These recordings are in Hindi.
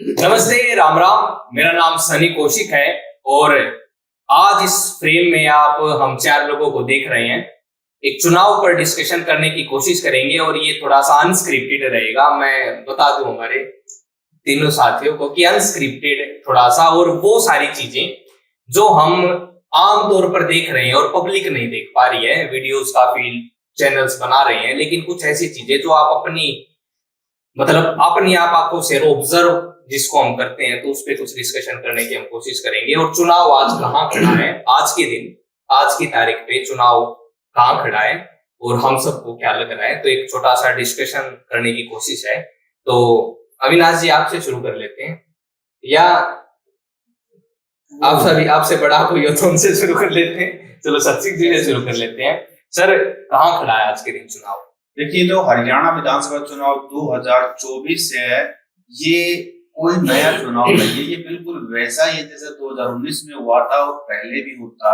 नमस्ते, राम राम। मेरा नाम सनी कौशिक है और आज इस फ्रेम में आप हम चार लोगों को देख रहे हैं। एक चुनाव पर डिस्कशन करने की कोशिश करेंगे और ये थोड़ा सा अनस्क्रिप्टेड रहेगा। मैं बता दूं हमारे तीनों साथियों को कि अनस्क्रिप्टेड थोड़ा सा, और वो सारी चीजें जो हम आम तौर पर देख रहे हैं और पब्लिक नहीं देख पा रही है। वीडियोस काफी चैनल्स बना रहे हैं, लेकिन कुछ ऐसी चीजें जो आप अपनी अपनी आप आंखों से ऑब्जर्व जिसको हम करते हैं, तो उस पर कुछ डिस्कशन करने की हम कोशिश करेंगे। और चुनाव आज कहाँ खड़ा है, आज के दिन, आज की तारीख पे चुनाव कहाँ खड़ा है और हम सबको क्या लग रहा है, तो एक छोटा सा डिस्कशन करने की कोशिश है। तो अविनाश जी, आपसे शुरू कर लेते हैं, या आप सभी आपसे बड़ा कोई हो तो उनसे शुरू कर लेते हैं। चलो सचिन जी से शुरू कर लेते हैं। सर, कहाँ खड़ा है आज के दिन चुनाव? देखिए, जो हरियाणा विधानसभा चुनाव 2024 से है, ये कोई नया चुनाव नहीं है। ये बिल्कुल वैसा ही है जैसे 2019 में हुआ था और पहले भी होता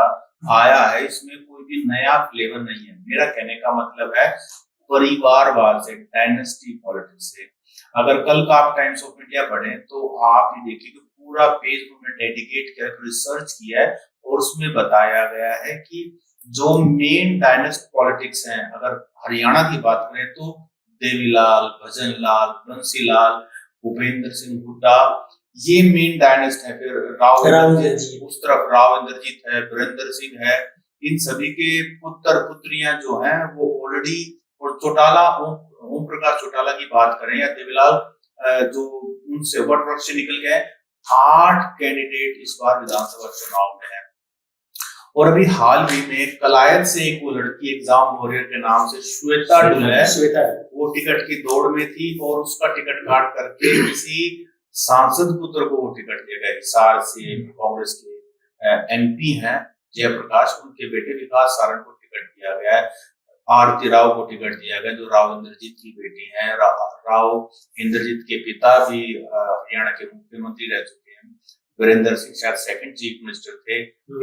आया है। इसमें कोई भी नया फ्लेवर नहीं है। मेरा कहने का मतलब है परिवारवाद से, डायनेस्टी पॉलिटिक्स से। अगर कल का आप टाइम्स ऑफ इंडिया पढ़ें तो आप ये देखिए कि पूरा पेज उन्होंने डेडिकेट किया, रिसर्च किया है और उसमें बताया गया है कि जो मेन डायनेस्ट पॉलिटिक्स हैं, अगर हरियाणा की बात करें तो देवीलाल, भजनलाल, बंसीलाल, भूपेंद्र सिंह हुड्डा, ये मेन डायनेस्ट है। फिर राव इंद्रजीत, उस तरफ राव इंद्रजीत है, वीरेंद्र सिंह है। इन सभी के पुत्र पुत्रियां जो हैं वो ऑलरेडी, और चौटाला, ओम प्रकाश चौटाला की बात करें या देवीलाल, जो उनसे वट वृक्ष से निकल गए, 8 कैंडिडेट इस बार विधानसभा चुनाव में है। और अभी हाल ही में कलायत से एक वो लड़की एग्जाम वॉरियर के नाम से श्वेता डुले, वो टिकट की दौड़ में थी और उसका टिकट काट करके किसी सांसद पुत्र को वो टिकट दिया गया। हिसार से कांग्रेस के एमपी हैं जयप्रकाश, उनके बेटे विकास सारण को टिकट दिया गया है। आरती राव को टिकट दिया गया, जो राव इंद्रजीत की बेटी है। राव इंद्रजीत के पिता भी हरियाणा के मुख्यमंत्री रह चुके हैं। वीरेंद्र सिंह शायद सेकंड चीफ मिनिस्टर थे।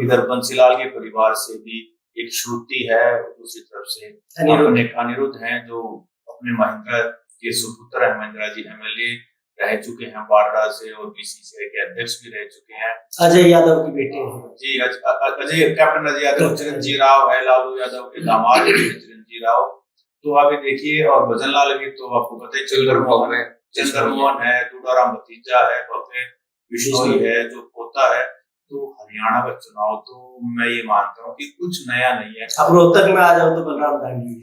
इधर बंसीलाल के परिवार से भी एक श्रुति है, दूसरी तरफ से अनिरुद्ध हैं, जो अपने महिंद्रा के सुपुत्र है। महिंद्रा जी एमएलए रह चुके हैं बारडा से और बीसीसीआई के अध्यक्ष भी रह चुके हैं। अजय यादव की बेटे हैं जी, अजय, कैप्टन अजय यादव। चिरंजीवी राव है लालू यादव के दामाद चिरंजीवी राव। तो अभी देखिए, और भजनलाल की तो आपको पता है, चंद्रमोहन है, टूटाराम भतीजा है, विष्णु है जो पोता है। तो हरियाणा का चुनाव तो मैं ये मानता हूँ कि कुछ नया नहीं है। अब रोहतक में आ जाओ तो बलराम दांगी।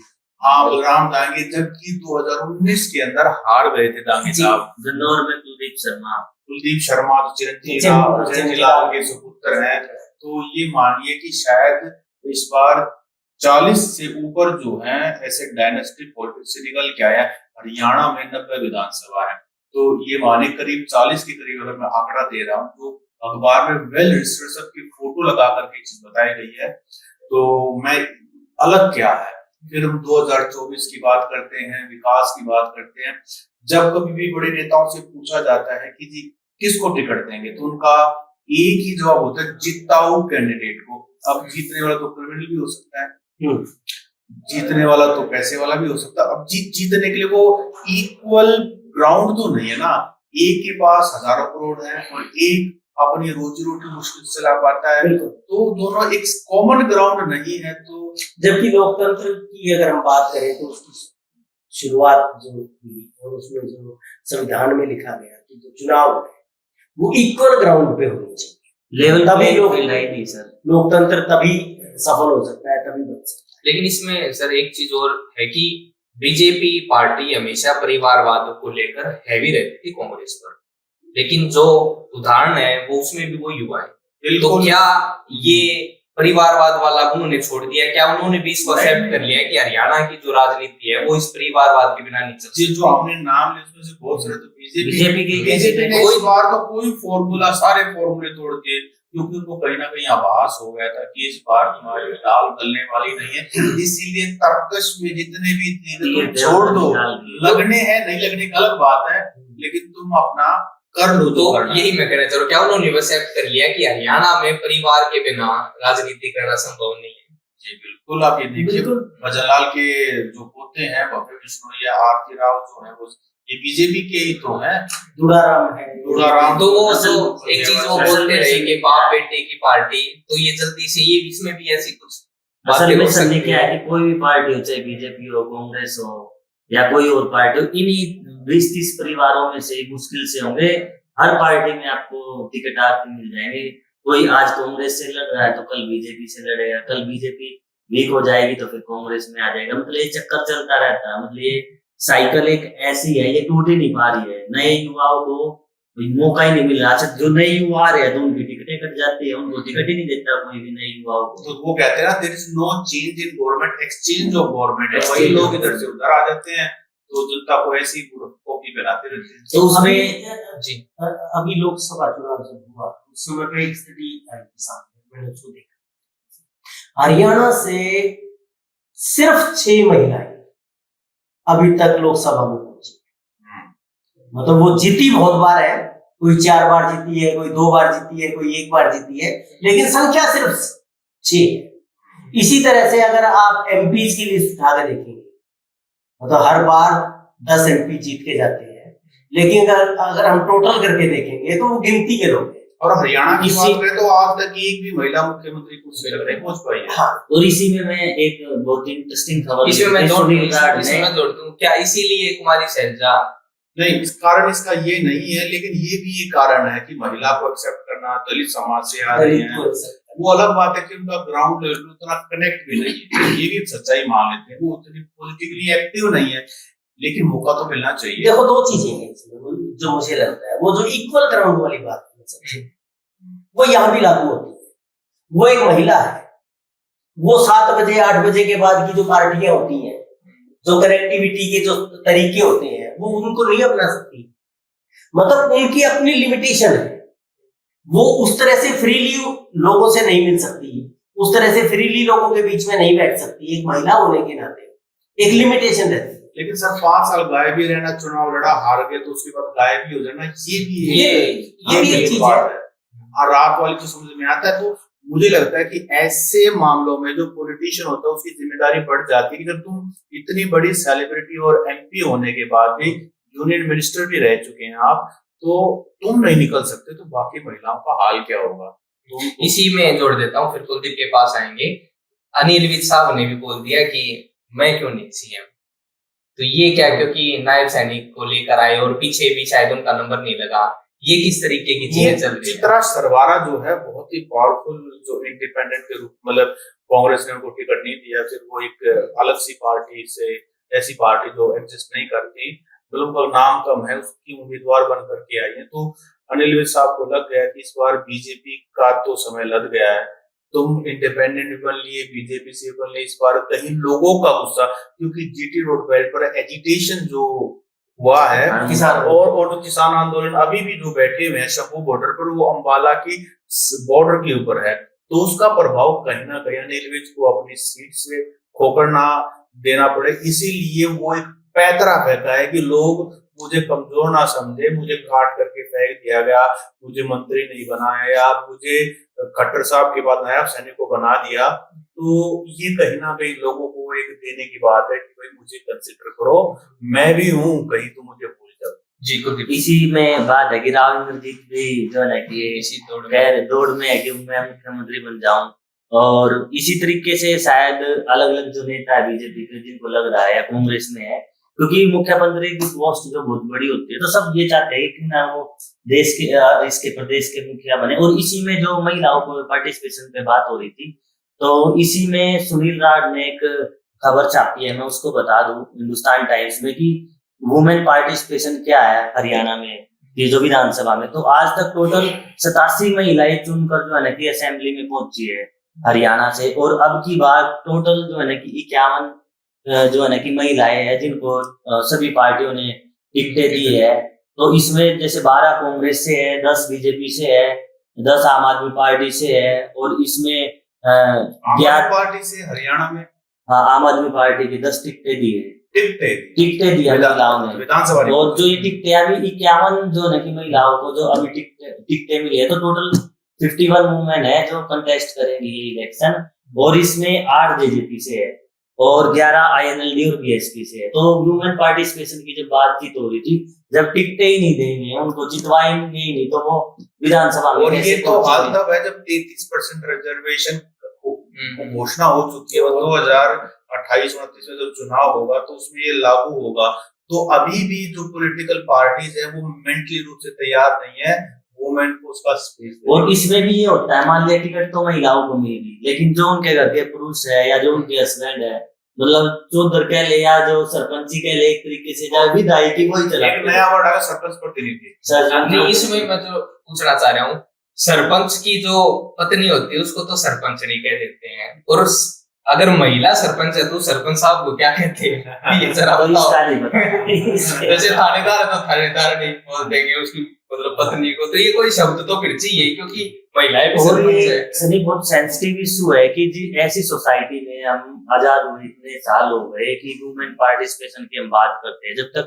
हाँ, बलराम दांगी, जबकि 2019 के अंदर हार गए थे दांगी साहब। गन्नौर में कुलदीप शर्मा तो चिरंजीवी लाल के सुपुत्र हैं। तो ये मानिए कि शायद इस बार 40 से ऊपर जो है ऐसे डायनेस्टी पॉलिटिक्स से निकल के आया। हरियाणा में 90 विधानसभा है, तो ये माने करीब 40 के करीब अगर मैं आंकड़ा दे रहा हूँ, तो अखबार में वेल रजिस्टर्ड सबकी फोटो लगा करके चीज बताई गई है। तो मैं अलग क्या है। फिर हम 2024 की बात करते हैं, विकास की बात करते हैं। जब कभी भी बड़े नेताओं से पूछा जाता है कि जी किसको टिकट देंगे, तो उनका एक ही जवाब होता है, जीताऊ कैंडिडेट को। अब जीतने वाला तो क्रिमिनल भी हो सकता है, जीतने वाला तो पैसे वाला भी हो सकता है। अब जीतने के लिए वो इक्वल ग्राउंड तो नहीं है ना। एक के पास हजारों करोड़ है और एक अपनी रोजी रोटी मुश्किल से ला पाता है, तो दोनों एक कॉमन ग्राउंड नहीं है। तो जबकि लोकतंत्र की अगर हम बात करें तो उसकी शुरुआत जो हुई और उसमें जो संविधान में लिखा गया कि जो चुनाव है वो इक्वल ग्राउंड पे होनी चाहिए, लेवल तभी नहीं सर, लोकतंत्र तभी सफल हो सकता है, तभी बन सकता है। लेकिन इसमें सर एक चीज और है कि बीजेपी पार्टी हमेशा परिवारवाद को लेकर हैवी रहती थी कांग्रेस पर, लेकिन जो उदाहरण है वो उसमें भी वो युवा है। तो क्या ये परिवारवाद वाला उन्होंने छोड़ दिया? क्या उन्होंने भी इसको एक्सेप्ट कर लिया कि हरियाणा की जो राजनीति है वो इस परिवारवाद के बिना नहीं चल सकती? जो हमने नाम लिए उसमें से बहुत सारे तो बीजेपी ने इस बार तो कोई फॉर्मूला, सारे फॉर्मूले तोड़ के, क्योंकि उनको कहीं ना कहीं आभास हो गया था कि इस बार तुम्हारी दाल गलने वाली नहीं है। इसीलिए तर्कश में जितने भी थे छोड़ दो, लगने हैं नहीं लगने की अलग बात है, लेकिन तुम अपना कर लो। तो यही मैं कहना चाह रहा हूँ, क्या उन्होंने एक्सेप्ट कर लिया कि हरियाणा में परिवार के बिना राजनीति करना संभव नहीं है? जी बिल्कुल। आप ये देखिए, भजनलाल के जो पोते हैं भव्य विष्णु या आरती राव जो है वो ये बीजेपी के ही तो है। दुराराम है, दुराराम तो वो असल- जो एक चीज वो असल बोलते में रहे कि बाप बेटे की पार्टी, तो ये जल्दी से ये इसमें भी ऐसी कुछ असल बातें में हो समझे सकती क्या है। है कि कोई भी पार्टी हो, चाहे बीजेपी हो, कांग्रेस हो या कोई और पार्टी हो, इन्हीं 20-30 परिवारों में से मुश्किल से होंगे। हर पार्टी में आपको टिकट आपको मिल जाएंगे। कोई आज कांग्रेस से लड़ रहा है तो कल बीजेपी से लड़ेगा, कल बीजेपी वीक हो जाएगी तो फिर कांग्रेस में आ जाएगा। मतलब ये चक्कर चलता रहता है। मतलब ये साइकिल एक ऐसी है, ये टूट ही नहीं पा रही है। नए युवाओं को मौका ही नहीं मिल रहा। अच्छा, जो नए युवा आ रहे हैं तो उनकी टिकटें कट जाती है, उनको टिकट ही नहीं देता कोई भी नए युवाओं को। तो वो कहते हैं ना, there is no change in government, exchange of government है। वही लोग इधर से उधर आ जाते हैं तो जनता को ऐसी कॉपी बनाते रहते हैं। तो उसमें जी अभी लोकसभा चुनाव जब हुआ उस समय पे एक स्टडी आई थी सामने, मैंने उसको देखा। हरियाणा से सिर्फ 6 महिलाएं अभी तक लोकसभा में पहुंची। मतलब वो जीती बहुत बार है, कोई 4 बार जीती है, कोई 2 बार जीती है, कोई 1 बार जीती है, लेकिन संख्या सिर्फ 6 है। इसी तरह से अगर आप एमपी की लिस्ट उठा के देखेंगे, मतलब हर बार 10 एमपी जीत के जाते हैं, लेकिन अगर हम टोटल करके देखेंगे तो वो गिनती के लोग हैं। और हरियाणा की इसी- बात करें तो आज तक एक भी महिला मुख्यमंत्री कुर्सी तक नहीं पहुंच पाई है। हाँ, और इसी में मैं एक बहुत इंटरेस्टिंग खबर इसमें मैं जोड़ सुनील गार्ड इसमें ने मैं जोड़ दूं, क्या इसीलिए कुमारी शैलजा नहीं, इस कारण इसका ये नहीं है, लेकिन ये भी एक कारण है कि महिला को एक्सेप्ट करना, दलित समाज से आ रही दलित है। को accept करना। वो अलग बात है कि उनका ग्राउंड लेवल उतना कनेक्ट भी नहीं है, ये भी एक सच्चाई मान लेते हैं। वो उतनी पॉलिटिकली एक्टिव नहीं है, लेकिन मौका तो मिलना चाहिए। देखो 2 चीजें हैं इसमें जो मुझे लगता है, वो जो इक्वल ग्राउंड वाली बात है सबसे, वो यहाँ भी लागू होती है। वो एक महिला है, वो 7 बजे 8 बजे के बाद की जो पार्टियां होती हैं, जो कनेक्टिविटी के जो तरीके होते हैं, वो उनको नहीं अपना सकती। मतलब उनकी अपनी लिमिटेशन है, वो उस तरह से फ्रीली लोगों से नहीं मिल सकती, उस तरह से फ्रीली लोगों के बीच में नहीं बैठ सकती। एक महिला होने के नाते एक लिमिटेशन रहती है। लेकिन सर 5 साल गायब ही रहना, चुनाव लड़ा हार गए तो उसके बाद गायब भी हो जाना, ये भी ये एक चीज बात है। और रात वाली तो समझ में आता है। तो मुझे लगता है कि ऐसे मामलों में जो पॉलिटिशियन होता है उसकी जिम्मेदारी बढ़ जाती है कि जब तुम इतनी बड़ी सेलिब्रिटी और एमपी होने के बाद भी यूनियन मिनिस्टर भी रह चुके हैं आप, तो तुम नहीं निकल सकते, तो बाकी महिलाओं का हाल क्या होगा। इसी में जोड़ देता हूँ, फिर कुलदीप के पास आएंगे। अनिल विज साहब ने भी बोल दिया कि मैं क्यों नहीं सीएम। तो ये क्या, क्योंकि नायब सैनिक को लेकर आए और पीछे भी शायद उनका नंबर नहीं लगा, ये किस तरीके की चीजें चल रही है। चित्रा सरवारा जो है बहुत ही पावरफुल, जो इंडिपेंडेंट के रूप, मतलब कांग्रेस ने उनको टिकट नहीं दिया, फिर वो एक अलग सी पार्टी से, ऐसी पार्टी जो एग्जिस्ट नहीं करती, बिल्कुल नाम कम है, उसकी उम्मीदवार बन करके आई है। तो अनिल विज साहब को लग गया कि इस बार बीजेपी का तो समय लग गया है, तुम इंडिपेंडेंट भी बन लिए, बीजेपी से बन लिए, इस बार कहीं लोगों का गुस्सा, क्योंकि जीटी रोड पर एजिटेशन जो हुआ है किसान और जो किसान आंदोलन अभी भी जो बैठे हुए हैं शंभू बॉर्डर पर, वो अंबाला की बॉर्डर के ऊपर है, तो उसका प्रभाव कहीं ना कहीं अनिल विज को अपनी सीट से खोकर ना देना पड़े, इसीलिए वो एक पैतरा फेंका है कि लोग मुझे कमजोर ना समझे, मुझे काट करके फेंक दिया गया, मुझे मंत्री नहीं बनाया, मुझे खट्टर साहब के बाद नायब सैनिक को बना दिया। तो ये कहीं ना कहीं लोगों को एक देने की बात है कि भाई मुझे कंसिडर करो, मैं भी हूँ, कहीं तो मुझे भूल जाओ। जी कुलदीप, इसी में बात है कि राव इंद्रजीत भी जो है कि इसी दौड़ में है कि मैं मुख्यमंत्री बन जाऊं। और इसी तरीके से शायद अलग अलग जो नेता है बीजेपी के, जिनको लग रहा है या कांग्रेस में है, क्योंकि मुख्यमंत्री की पोस्ट जो बहुत बड़ी होती है, तो सब ये चाहते हैं कि ना वो देश के इसके प्रदेश के मुखिया बने। और इसी में जो महिलाओं को पार्टिसिपेशन पे बात हो रही थी, तो इसी में सुनील राड ने एक खबर छापी है, मैं उसको बता दूं, हिंदुस्तान टाइम्स में, कि वुमेन पार्टिसिपेशन क्या है हरियाणा में, ये जो विधानसभा में। तो आज तक टोटल 87 महिलाएं चुनकर जो है ना कि असेंबली में पहुंची है हरियाणा से। और अब की बार टोटल जो है ना कि 51 जो है ना कि महिलाएं हैं जिनको सभी पार्टियों ने टिकटें दी है। तो इसमें जैसे 12 कांग्रेस से है, 10 बीजेपी से है, 10 आम आदमी पार्टी से है, और इसमें आम आदमी पार्टी से हरियाणा में, हाँ, आम आदमी पार्टी की 10 टिकटें दी है, टिकटें दी है महिलाओं ने। विधानसभा। और जो ये टिकटें अभी 51 जो है कि महिलाओं को जो अभी टिकटें मिली है, तो टोटल 51 वुमेन है जो कंटेस्ट करेंगी ये इलेक्शन। और इसमें 8 जेजेपी से है, और 11 INLD और BSP से है। तो वुमेन पार्टिसिपेशन की जब बातचीत हो रही थी, जब टिकटें ही नहीं देंगे, उनको जितवाएंगे ही नहीं, तो वो विधानसभा में और कैसे ये तो हाल पहुंचेंगे? तब है जब 33% रिजर्वेशन घोषणा हो चुकी है। 2028-29 में जब चुनाव होगा तो उसमें ये लागू होगा। तो अभी भी जो पॉलिटिकल पार्टीज है वो मेंटली रूप से तैयार नहीं है वुमेन को उसका स्पेस। और इसमें भी ये होता है, मान लिया टिकट तो महिलाओं को मिलेगी, लेकिन जो उनके घर के पुरुष है या जो उनके हस्बैंड है, मतलब चौधर कह ले या जो सरपंची कह ले, एक तरीके से जो विधायकी वही चला। एक नया वर्ड आया, सरपंच प्रतिनिधि। नहीं, इसमें मैं जो पूछना चाह रहा हूँ, सरपंच की जो पत्नी होती है उसको तो सरपंच नहीं कह देते हैं, और अगर महिला सरपंच है तो सरपंच साहब को क्या कहते हैं, ये जरा तो बताओ। इसका नहीं पता। जैसे थानेदार है तो थानेदार नहीं बोल देंगे उसकी मतलब पत्नी को, तो ये कोई शब्द तो फिर चाहिए, क्योंकि महिलाएं भी और सरपंच ये है। सनी बहुत सेंसिटिव इशू है कि जी ऐसी सोसाइटी में हम आजाद हुए इतने साल हो गए कि वुमेन पार्टिसिपेशन की हम बात करते हैं, जब तक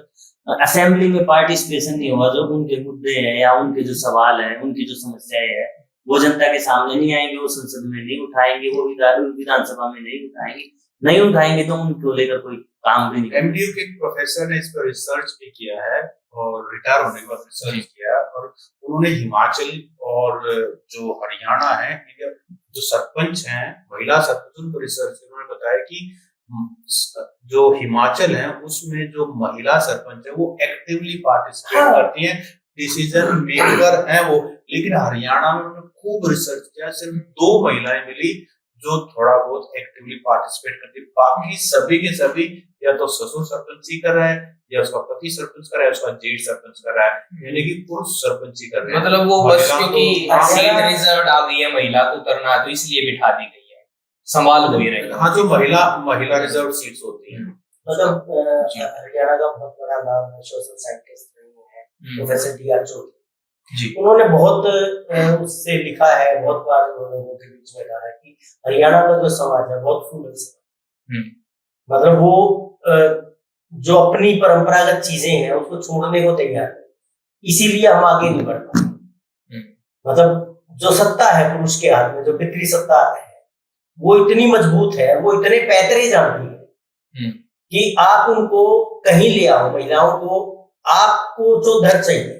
असेंबली में पार्टिसिपेशन नहीं होगा, जो उनके मुद्दे हैं या उनके जो सवाल हैं, उनकी जो समस्याएं हैं, वो जनता के सामने नहीं आएंगे, वो संसद में नहीं उठाएंगे, वो विधानसभा में नहीं उठाएंगे तो उनको लेकर कोई काम भी नहीं। MDU के एक प्रोफेसर ने इस पर रिसर्च भी किया है और रिटायर होने के बाद रिसर्च किया, और उन्होंने हिमाचल और जो हरियाणा है जो सरपंच हैं, महिला सरपंच, उनको रिसर्च उन्होंने बताया कि जो हिमाचल है उसमें जो महिला सरपंच है वो एक्टिवली पार्टिसिपेट करती हैं, डिसीजन मेकर है वो। लेकिन हरियाणा में उन्होंने खूब रिसर्च किया, सिर्फ 2 महिलाएं मिली जो थोड़ा बहुत एक्टिवली पार्टिसिपेट करती, बाकी सभी के सभी या तो ससुर सरपंची कर रहा है, या उसका पति सरपंच कर रहा है, उसका जेठ सरपंच कर रहा है, यानी कि पुरुष सरपंची कर रहे हैं। मतलब वो बस क्योंकि सीट महिला- रिजर्व आ गई है महिला को करना, तो इसलिए बिठा दी गई है, संभाल हो ही रहेगा। हाँ, जो महिला रिजर्व सीट्स होती हैं। मतलब हरियाणा का बहुत बड़ा नाम है, सोशल साइंटिस्ट है प्रोफेसर D.R. चौधरी जी। उन्होंने बहुत उससे लिखा है, बहुत बार लोगों के बीच में कहा है कि हरियाणा का जो समाज है बहुत फूल समाज, मतलब वो जो अपनी परंपरागत चीजें हैं उसको छोड़ने को तैयार है, इसीलिए हम आगे नहीं बढ़ पाते। मतलब जो सत्ता है पुरुष के हाथ में, जो पितृ सत्ता है, वो इतनी मजबूत है, वो इतने पैतरे जानती है कि आप उनको कहीं ले आओ, महिलाओं को, आपको जो धर चाहिए,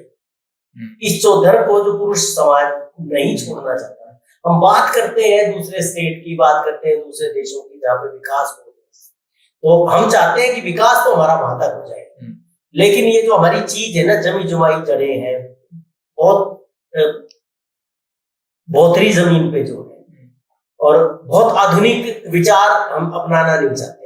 इस चौधर को जो पुरुष समाज नहीं छोड़ना चाहता। हम बात करते हैं दूसरे स्टेट की, बात करते हैं दूसरे देशों की जहाँ पे विकास हो, तो हम चाहते हैं कि विकास तो हमारा वहां तक हो जाए, लेकिन ये जो हमारी चीज है ना, जमी जुमाई जड़ें हैं, बहुत बोथरी जमीन पे जो है, और बहुत आधुनिक विचार हम अपनाना नहीं चाहते।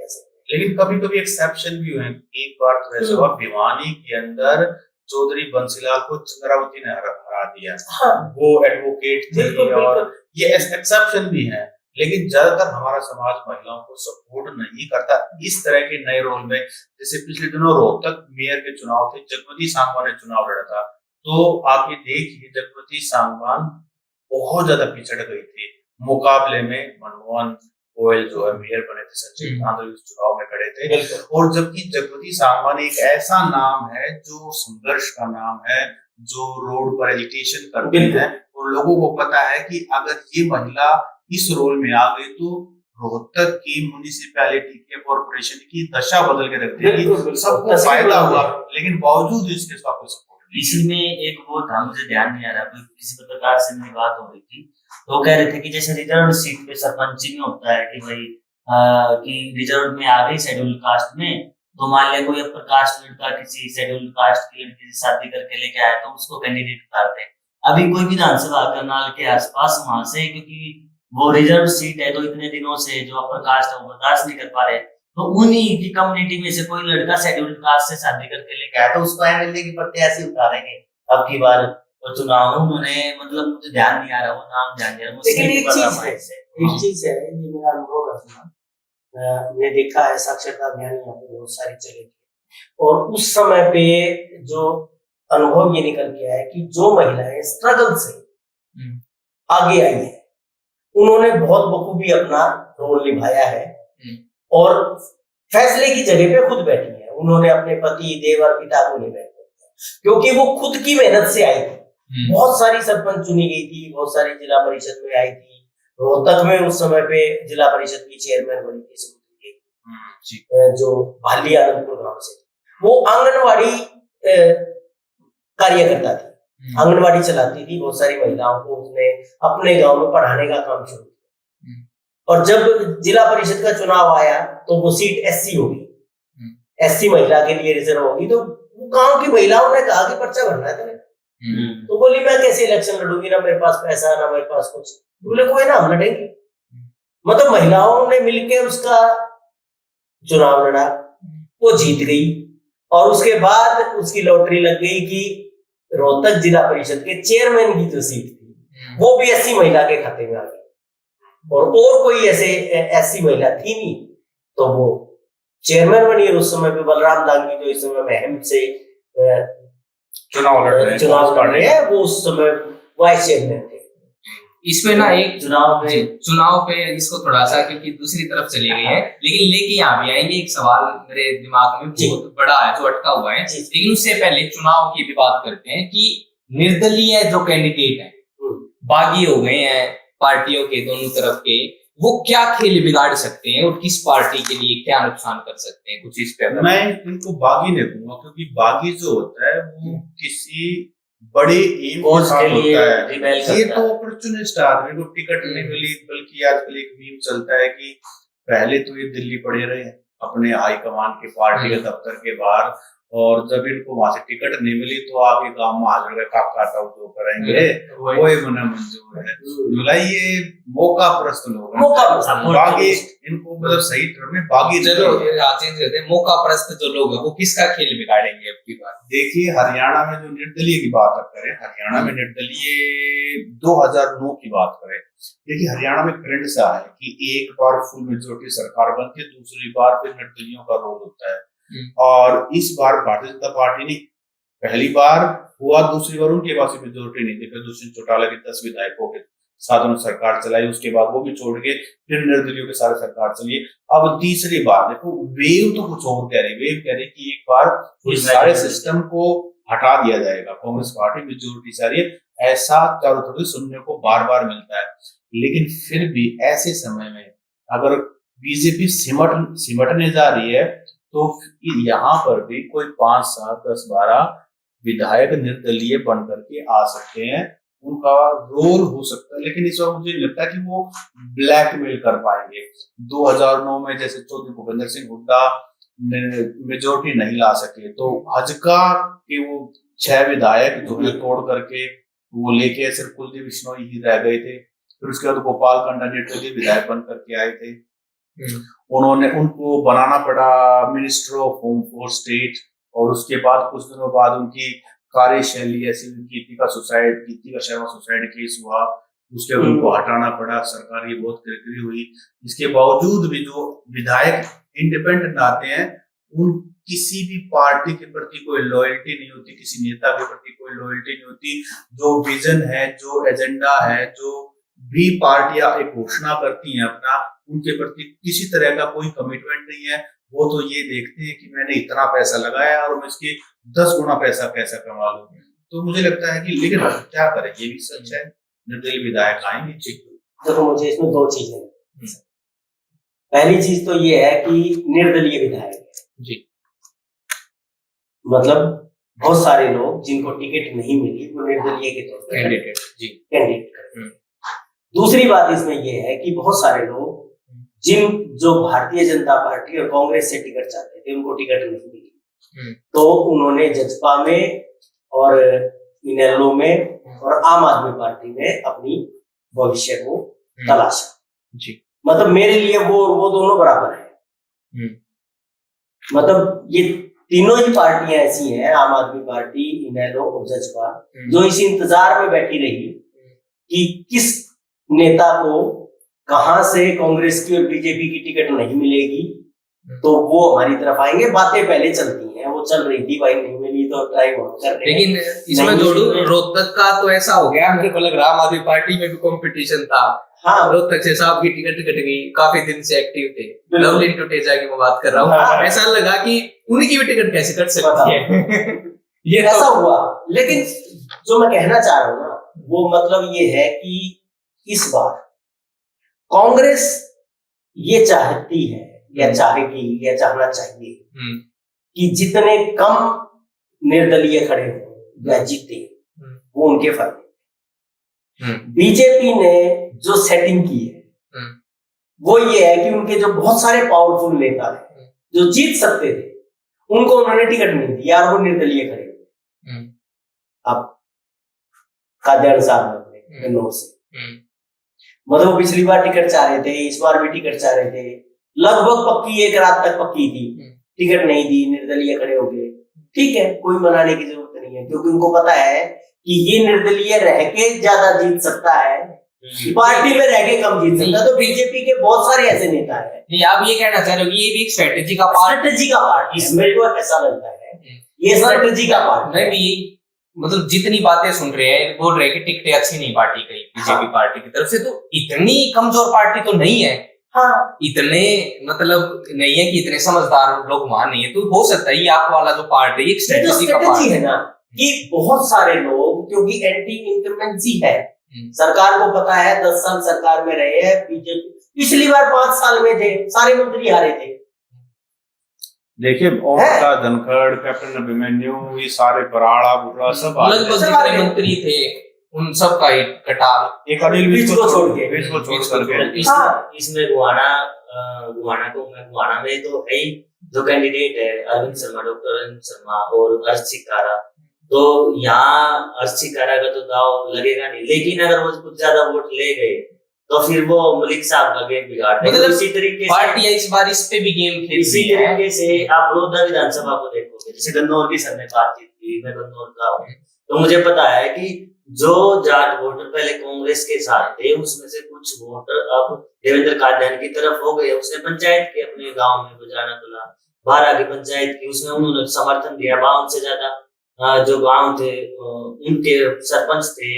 लेकिन कभी कभी एक्सेप्शन भी हुए। एक बार तो ऐसा हुआ, भिवानी के अंदर चौधरी बंसीलाल को चंद्रावती ने हरा दिया। हाँ, वो एडवोकेट थे, और ये एक्सेप्शन भी है। लेकिन ज्यादातर हमारा समाज महिलाओं को सपोर्ट नहीं करता इस तरह के नए रोल में। जैसे पिछले दिनों रोहतक मेयर के चुनाव थे, जगमती सांगवान ने चुनाव लड़ा था, तो आके देखिए जगमती सांगवान बहुत ज्यादा पिछड़ गई थी मुकाबले में मनमोहन गोयल जो है मेयर बने थे, सचिन धांधली उस चुनाव में खड़े थे। और जबकि जगमती सांगवान एक ऐसा नाम है जो संघर्ष का नाम है, जो रोड पर एजिटेशन करते हैं, और लोगों को पता है कि अगर ये महिला इस रोल में आ गई तो रोहतक की म्युनिसिपैलिटी के कॉर्पोरेशन की दशा बदल के रख देगी, सबको फायदा हुआ। लेकिन बावजूद इसके साथ कोई सपोर्ट नहीं। इसी में एक वो था, मुझे ध्यान नहीं आ रहा, किसी पत्रकार से मेरी बात हो रही थी, तो कह रहे थे कि जैसे रिजर्व सीट पे सरपंची में होता है कि भाई कि रिजर्व में आ गई शेड्यूल कास्ट में, तो मान लिया कोई अपर कास्ट लड़का किसी शेड्यूल कास्ट की लड़की से शादी करके लेके आया तो उसको कैंडिडेट करते हैं। अभी कोई विधानसभा करनाल के आसपास वहां से, क्योंकि वो रिजर्व सीट है, तो इतने दिनों से जो अपर कास्ट है वो बर्दाश्त नहीं कर पा रहे, तो उन्हीं की कम्युनिटी में से कोई लड़का शेड्यूल कास्ट से शादी करके लेके आया, तो उसको एमएलए की प्रत्याशी उतारेंगे अब की बार चुनाव में। उन्होंने, मतलब मुझे ध्यान नहीं आ रहा वो नाम, ध्यान नहीं आ रहा। लेकिन एक चीज है, ये मेरा अनुभव है, मैंने देखा है, साक्षरता अभियान यहाँ पे बहुत सारी चले थे, और उस समय पे जो अनुभव ये निकल के आया कि जो महिलाएं स्ट्रगल से आगे आई है, उन्होंने बहुत बखूबी अपना रोल निभाया है, और फैसले की जगह पे खुद बैठी है। उन्होंने अपने पति, देवर, पिता को नहीं बैठे, क्योंकि वो खुद की मेहनत से आई थी। बहुत सारी सरपंच चुनी गई थी, बहुत सारी जिला परिषद में आई थी। रोहतक में उस समय पे जिला परिषद की चेयरमैन बनी थी, जी। जो भाली आनंदपुर गांव से, वो आंगनवाड़ी कार्यकर्ता थी, आंगनवाड़ी चलाती थी, बहुत सारी महिलाओं को उसने अपने गांव में पढ़ाने का काम शुरू किया। और जब जिला परिषद का चुनाव आया तो वो सीट एससी होगी, एससी महिला के लिए रिजर्व होगी, तो वो गांव की महिलाओं ने कहा कि पर्चा भरना है तुम्हें। तो बोली मैं कैसे इलेक्शन लड़ूंगी, ना मेरे पास पैसा ना मेरे पास कुछ। बोले कोई ना, हम लड़ेंगे। मतलब महिलाओं ने मिलकर उसका चुनाव लड़ा, वो जीत गई। और उसके बाद उसकी लॉटरी लग गई कि रोहतक जिला परिषद के चेयरमैन की जो सीट थी वो भी एससी महिला के खाते में आ गई, और कोई ऐसे एससी महिला थी नहीं, तो वो चेयरमैन बनी। और उस समय पे बलराम दांगी जो इस समय महम से चुनाव लड़ रहे हैं, वो उस समय वाइस चेयरमैन थे। इसमें ना एक चुनाव पे इसको थोड़ा सा, क्योंकि दूसरी तरफ चली गई है, लेकिन लेके यहाँ भी आएंगे। एक सवाल मेरे दिमाग में बहुत बड़ा है जो अटका हुआ है, लेकिन उससे पहले चुनाव की भी बात करते हैं कि निर्दलीय जो कैंडिडेट है, बागी हो गए हैं पार्टियों के दोनों तरफ के, वो क्या खेल बिगाड़ सकते हैं और किस पार्टी के लिए क्या नुकसान कर सकते हैं, कुछ इस पे? मैं इनको बागी नहीं कहूंगा, क्योंकि बागी जो होता है वो किसी बड़े एम के साथ होता है। ये तो अपॉर्चुनिस्ट आदमी को टिकट नहीं मिली, बल्कि आजकल एक मीम चलता है कि पहले तो ये दिल्ली पड़े रहे अपने हाईकमान के पार्टी के दफ्तर के बाहर, और जब इनको वहां से टिकट नहीं मिली तो आगे गांव में हाजिर गए, काप खाता जो करेंगे वो मना मंजूर है। बोला ये मौका प्रस्त लोग हैं, बागी इनको मतलब सही टर्म में बागी। चलो चेंज करते हैं, मौका प्रस्त जो लोग हैं वो किसका खेल बिगाड़ेंगे अब की बार? देखिए हरियाणा में जो निर्दलीय की बात करें, हरियाणा में निर्दलीय 2009 की बात करें, देखिए हरियाणा में ट्रेंड सा है कि एक बार फुल मेजोरिटी सरकार बनती है, दूसरी बार फिर निर्दलियों का रोल होता है। और इस बार भारतीय जनता पार्टी ने पहली बार हुआ, दूसरी बार उनके पास मेजोरिटी नहीं थी, फिर दुष्यंत चौटाला के 10 विधायकों के साथ उन्होंने सरकार चलाई, उसके बाद वो भी छोड़ के फिर निर्दलियों के साथ सरकार चली। अब तीसरी बार देखो, वेव तो कुछ और कह रही, वेव कह रही कि एक बार इस सारे सिस्टम को हटा दिया जाएगा, कांग्रेस पार्टी मेजोरिटी से आ रही है, ऐसा चारों तरफ सुनने को बार बार मिलता है। लेकिन फिर भी ऐसे समय में अगर बीजेपी सिमटने जा रही है तो यहाँ पर भी कोई 5, 7, 10, 12 विधायक निर्दलीय बन करके आ सकते हैं, उनका रोल हो सकता है। लेकिन इस वक्त मुझे लगता है कि वो ब्लैकमेल कर पाएंगे। 2009 में जैसे चौधरी भूपेंद्र सिंह हुड्डा मेजोरिटी नहीं ला सके, तो हजका के वो 6 विधायक जो है तोड़ करके वो लेके सिर्फ कुलदीप बिश्नोई ही रह गए थे। फिर उसके बाद गोपाल कांडा निर्दलीय विधायक बन करके आए थे, उनको बनाना पड़ा minister of home for state, और उसके बाद कुछ दिनों बाद उनकी कार्यशैली ऐसी, कीर्ति का शर्मा सुसाइड केस हुआ, उसके बाद उनको हटाना पड़ा, सरकार की बहुत किरकिरी हुई। इसके बावजूद भी जो विधायक इंडिपेंडेंट आते हैं, उन किसी भी पार्टी के प्रति कोई लॉयल्टी नहीं होती, किसी नेता के प्रति कोई लॉयल्टी नहीं होती। जो विजन है, जो एजेंडा है, जो भी पार्टियां एक घोषणा करती हैं अपना, उनके प्रति किसी तरह का कोई कमिटमेंट नहीं है। वो तो ये देखते हैं कि मैंने इतना पैसा लगाया और मैं इसके 10 गुना पैसा कैसा कमा लूं। तो मुझे लगता है कि लेकिन क्या करें, ये भी सच है, निर्दलीय विधायक आएंगे। देखो मुझे इसमें 2 चीजें, पहली चीज तो ये है कि निर्दलीय विधायक जी, मतलब बहुत सारे लोग जिनको टिकट नहीं मिली वो निर्दलीय के तौर पर कैंडिडेट करते। दूसरी बात इसमें यह है कि बहुत सारे लोग जो भारतीय जनता पार्टी और कांग्रेस से टिकट चाहते थे, उनको टिकट नहीं मिली, तो उन्होंने जजपा में और इनेलो में और आम आदमी पार्टी में अपनी भविष्य को तलाशा। मतलब मेरे लिए वो दोनों बराबर है। मतलब ये तीनों ही पार्टियां ऐसी हैं, आम आदमी पार्टी, इनेलो और जजपा, जो इस इंतजार में बैठी रही कि किस नेता को कहां से कांग्रेस की और बीजेपी की टिकट नहीं मिलेगी तो वो हमारी तरफ आएंगे। बातें पहले चलती हैं, वो चल रही थी, भाई नहीं मिली तो ट्राई कर रहे हैं। लेकिन इसमें जोड़ू रोहतक का तो ऐसा हो गया, मेरे को लग रहा आम आदमी पार्टी में भी कंपटीशन था। हाँ, रोहतक से साहब की टिकट कट गई, काफी दिन से एक्टिव थे, लवली टुटेजा की मैं बात कर रहा हूँ। ऐसा लगा कि उनकी भी टिकट कैसे कट सकती है। ये ऐसा हुआ। लेकिन जो मैं कहना चाह रहा हूँ ना, वो मतलब ये है कि इस बार कांग्रेस ये चाहती है, या चाहेगी या चाहना चाहिए हम्म, कि जितने कम निर्दलीय खड़े हो या जीते वो उनके फायदे। बीजेपी ने जो सेटिंग की है वो ये है कि उनके जो बहुत सारे पावरफुल नेता हैं जो जीत सकते थे उनको उन्होंने टिकट नहीं दिया और वो निर्दलीय खड़े हुए। अब खाद्यानुसार नौ से मतलब वो पिछली बार टिकट चाह रहे थे, इस बार भी टिकट चाह रहे थे, लगभग पक्की एक रात तक पक्की थी, टिकट नहीं दी, निर्दलीय खड़े हो गए। ठीक है, कोई मनाने की जरूरत नहीं है क्योंकि उनको पता है कि ये निर्दलीय रह के ज्यादा जीत सकता है, पार्टी में रह के कम जीत सकता है। तो बीजेपी के बहुत सारे ऐसे नेता हैं। नहीं, आप ये कहना चाह रहे हो कि ये भी एक स्ट्रेटेजी का पार्ट, स्ट्रेटेजी का पार्ट है, मेरे को ऐसा लगता है ये स्ट्रेटेजी का पार्ट। मैं भी मतलब जितनी बातें सुन रहे हैं, बोल रहे हैं कि टिकटें अच्छी नहीं बांटी गई बीजेपी पार्टी की तरफ से, तो इतनी कमजोर पार्टी तो नहीं है। हाँ, इतने मतलब नहीं है कि इतने समझदार लोग वहां नहीं है, तो हो सकता है ये आपको वाला जो पार्ट है ये एक स्ट्रेटेजी का पार्ट है ना कि बहुत सारे लोग, क्योंकि एंटी इंकम्बेंसी है, सरकार को पता है 10 साल सरकार में रहे हैं बीजेपी, पिछली बार 5 साल में थे, सारे मंत्री हारे थे। देखिए ओमप्रकाश धनखड़, कैप्टन अभिमन्यु, ये सारे बराड़ा बुर्रा सब लगभग जितने मंत्री थे उन सब का एक कटार, एक अनिल विज को छोड़ के इसमें गुहाना में तो है ही जो कैंडिडेट है अरविंद शर्मा, डॉक्टर अरविंद शर्मा और अर्शी कारा। तो यहाँ अर्शी कारा का तो दाव लगेगा नहीं, लेकिन अगर वो कुछ ज्यादा वोट ले गए तो फिर वो मलिक साहब का गेम बिगाड़ देंगे। मतलब इसी तरीके पार्टी इस बार इस पे भी गेम खेल इसी तरीके से आप बड़ौदा विधानसभा को देखोगे, जैसे गन्नौर की सर ने बातचीत की, मैं गन्नौर का हूँ, तो मुझे पता है कि जो जाट वोटर पहले कांग्रेस के साथ थे उसमें से कुछ वोटर अब देवेंद्र कादियानी की तरफ हो गए। उसने पंचायत के अपने गांव में बजाना खुला, बारा की पंचायत की, उसमें उन्होंने समर्थन दिया। 52 से ज्यादा जो गांव थे उनके सरपंच थे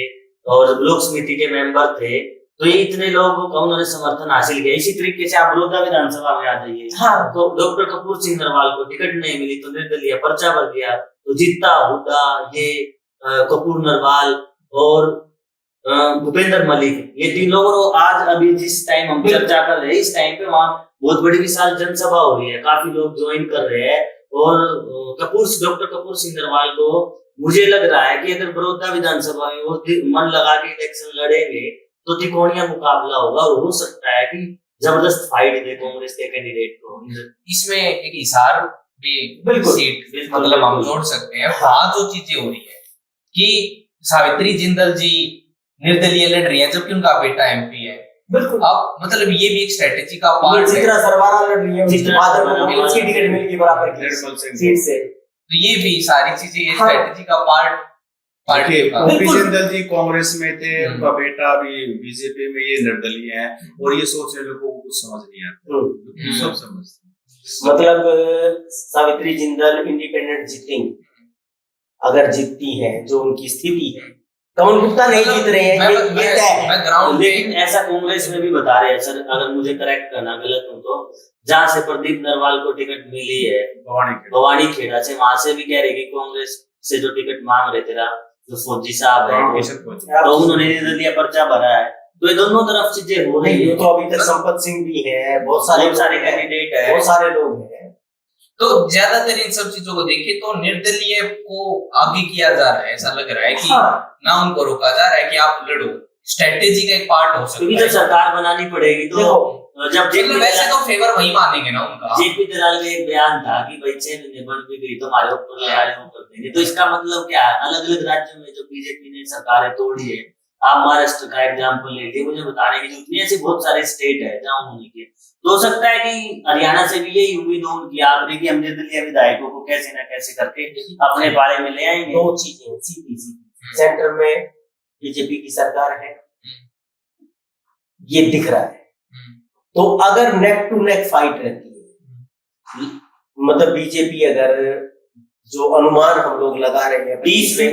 और ब्लॉक समिति के मेंबर थे, तो ये इतने लोगों का उन्होंने समर्थन हासिल किया। इसी तरीके से आप बड़ौदा विधानसभा में आ जाइए, हाँ। तो डॉक्टर कपूर सिंह नरवाल को टिकट नहीं मिली तो निर्दलीय पर्चा भर दिया, तो जीता हुड्डा, ये कपूर नरवाल और भूपेंद्र मलिक, ये 3 लोगों आज अभी जिस टाइम हम चर्चा कर रहे हैं इस टाइम पे वहां बहुत बड़ी विशाल जनसभा हो रही है, काफी लोग ज्वाइन कर रहे हैं। और डॉक्टर कपूर सिंह नरवाल को मुझे लग रहा है कि अगर बड़ौदा विधानसभा में वो मन लगा के इलेक्शन लड़ेंगे तो त्रिकोणीय मुकाबला होगा और हो सकता है कि जबरदस्त फाइट दे कांग्रेस के कैंडिडेट को। इसमें एक हिसार भी सीट मतलब हम जोड़ सकते हैं। वहां जो चीजें हो रही है कि सावित्री जिंदल जी निर्दलीय लड़ रही है जबकि उनका बेटा एमपी है। बिल्कुल, अब मतलब ये भी एक स्ट्रेटेजी का पार्ट है। चित्रा सरवारा लड़ रही है, उसकी टिकट मिल गई बराबर की सीट से, तो ये भी सारी चीजें ये स्ट्रेटेजी का पार्ट ओपी जिंदल जी कांग्रेस में थे, उनका बेटा भी बीजेपी में, ये निर्दलीय है और ये सोच रहे लोगों को कुछ समझ नहीं आता, सब समझते। मतलब सावित्री जिंदल इंडिपेंडेंट जीतेंगी, अगर जीतती है जो उनकी स्थिति है। कमल गुप्ता नहीं जीत रहे हैं, लेकिन ऐसा कांग्रेस में भी बता रहे हैं सर, अगर मुझे करेक्ट करना गलत हूं तो, जहां से प्रदीप नरवाल को टिकट मिली है भवानी खेड़ा से, वहां से भी कह रहे कि कांग्रेस से जो टिकट मांग रहे थे जो फौजी साहब है तो उन्होंने निर्दलीय पर्चा भरा है। तो ये दोनों तरफ चीजें हो रही है। तो अभी तक संपत सिंह भी है, बहुत सारे कैंडिडेट है, बहुत सारे लोग हैं। तो ज्यादातर इन सब चीजों को देखें तो निर्दलीय को आगे किया जा रहा है, ऐसा लग रहा है कि ना उनको रोका जा रहा है कि आप लड़ो। स्ट्रेटेजी का एक पार्ट हो सकता है। जब सरकार बनानी पड़ेगी तो जब वैसे तो फेवर वही मानेंगे ना उनका। जेपी दलाल का एक बयान था कि भाई 6 महीने बढ़ भी गई तो हमारे ऊपर ले आए कर देंगे। तो इसका मतलब क्या है, अलग अलग राज्यों में जो बीजेपी ने सरकारें तोड़ी है, आप महाराष्ट्र का एग्जाम्पल ले लीजिए, मुझे बताने की जरूरत नहीं, ऐसे बहुत सारे स्टेट है जहाँ उन्होंने किए। तो हो सकता है कि हरियाणा से भी यही उम्मीद हो उनकी आखिरी की हम निर्दलीय विधायकों को कैसे न कैसे करके अपने बारे में ले आएंगे। 2 चीजें सीधी सेंटर में बीजेपी की सरकार है, ये दिख रहा है। तो अगर नेक टू नेक फाइट रहती है, मतलब बीजेपी अगर जो अनुमान हम लोग लगा रहे हैं 30 सीट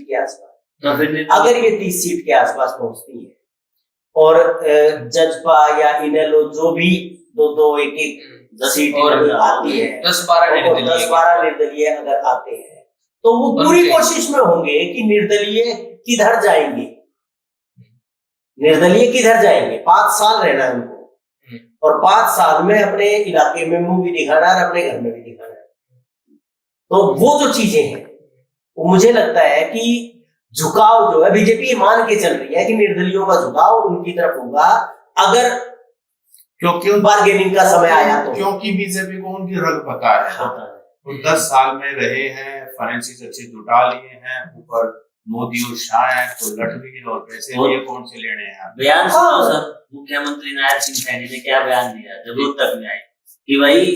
के आसपास, अगर ये 30 सीट के आसपास पहुंचती है और जजपा या इनेलो जो भी 2-2 1-1 सीट आती है, 10-12 निर्दलीय अगर आते हैं तो वो पूरी कोशिश में होंगे कि निर्दलीय किधर जाएंगे, 5 साल रहना है उनको, और 5 साल में अपने इलाके में मुंह भी दिखाना है और अपने घर में भी दिखाना है। तो वो जो चीजें हैं वो मुझे लगता है कि झुकाव जो है बीजेपी मान के चल रही है कि निर्दलियों का झुकाव उनकी तरफ होगा अगर क्योंकि बार्गेनिंग का समय आया तो। क्योंकि बीजेपी को उनकी रग पता है, वो 10 साल में रहे हैं, फाइनेंसिस अच्छे जुटा लिए हैं, ऊपर मोदी और शाह है तो लट भी गए और पैसे लिए कौन से लेने हैं। बयान सुनो सर, मुख्यमंत्री नायब सिंह सैनी ने क्या बयान दिया जब रोहतक में आए कि भाई